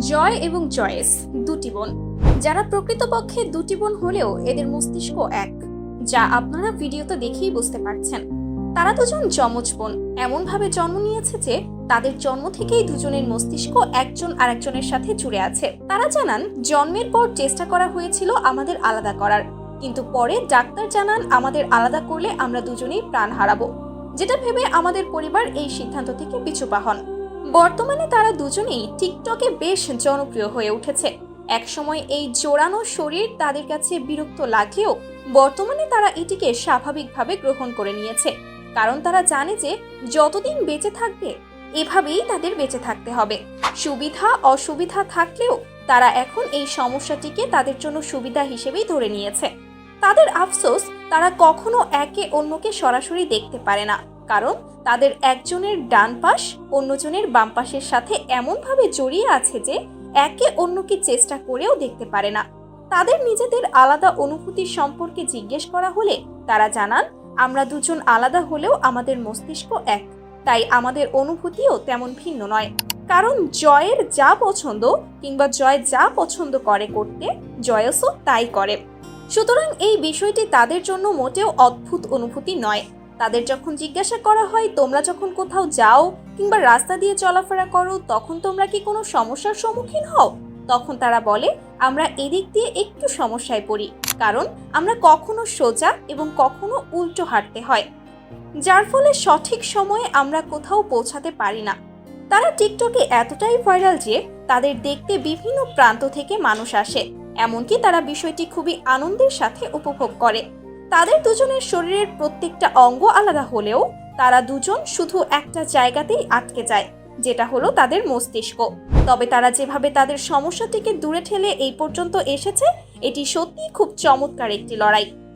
জয় এবং জয়েস দুটি বোন, যারা প্রকৃতপক্ষে দুটি বোন হলেও এদের মস্তিষ্ক এক, যা আপনারা ভিডিওতে দেখেই বুঝতে পারছেন। তারা দুজন যমজ বোন, এমনভাবে জন্ম নিয়েছে যে তাদের জন্ম থেকেই দুজনের মস্তিষ্ক একজন আরেকজনের সাথে জুড়ে আছে। তারা জানান, জন্মের পর চেষ্টা করা হয়েছিল আমাদের আলাদা করার, কিন্তু পরে ডাক্তার জানান আমাদের আলাদা করলে আমরা দুজনেই প্রাণ হারাবো, যেটা ভেবে আমাদের পরিবার এই সিদ্ধান্ত থেকে পিছুপা হন। বর্তমানে তারা দুজনেই টিকটকে বেশ জনপ্রিয় হয়ে উঠেছে। একসময় এই জোড়ানো শরীর তাদের কাছে বিরক্ত লাগলেও বর্তমানে তারা এটিকে স্বাভাবিকভাবে গ্রহণ করে নিয়েছে, কারণ তারা জানে যে যতদিন বেঁচে থাকবে এভাবেই তাদের বেঁচে থাকতে হবে। সুবিধা অসুবিধা থাকলেও তারা এখন এই সমস্যাটিকে তাদের জন্য সুবিধা হিসেবেই ধরে নিয়েছে। তাদের আফসোস, তারা কখনো একে অন্যকে সরাসরি দেখতে পারে না, কারণ তাদের একজনের ডান পাশ অন্যজনের বাম পাশের সাথে এমনভাবে জড়িয়ে আছে যে একে অন্যকে চেষ্টা করেও দেখতে পারে না। তাদের নিজেদের আলাদা অনুভূতি সম্পর্কে জিজ্ঞেস করা হলে তারা জানান, আমরা দুজন আলাদা হলেও আমাদের মস্তিষ্ক এক, তাই আমাদের অনুভূতিও তেমন ভিন্ন নয়। কারণ জয়ের যা পছন্দ কিংবা জয় যা পছন্দ করে করতে, জয়সও তাই করে। সুতরাং এই বিষয়টি তাদের জন্য মোটেও অদ্ভুত অনুভূতি নয়। তাদের যখন জিজ্ঞাসা করা হয়, তোমরা যখন কোথাও যাও কিংবা রাস্তা দিয়ে চলাফেরা করো তখন তোমরা কি কোনো সমস্যার সম্মুখীন হও, তখন তারা বলে, আমরা এদিক দিয়ে একটু সমস্যায় পড়ি, কারণ আমরা কখনো সোজা এবং কখনো উল্টো হাঁটতে হয়, যার ফলে সঠিক সময়ে আমরা কোথাও পৌঁছাতে পারি না। তারা টিকটকে এতটাই ভাইরাল যে তাদের দেখতে বিভিন্ন প্রান্ত থেকে মানুষ আসে, এমনকি তারা বিষয়টি খুবই আনন্দের সাথে উপভোগ করে। তাদের দুজনের শরীরের প্রত্যেকটা অঙ্গ আলাদা হলেও তারা দুজন শুধু একটা জায়গাতেই আটকে যায়, যেটা হলো তাদের মস্তিষ্ক। তবে তারা যেভাবে তাদের সমস্যাটিকে দূরে ঠেলে এই পর্যন্ত এসেছে, এটি সত্যিই খুব চমৎকার একটি লড়াই।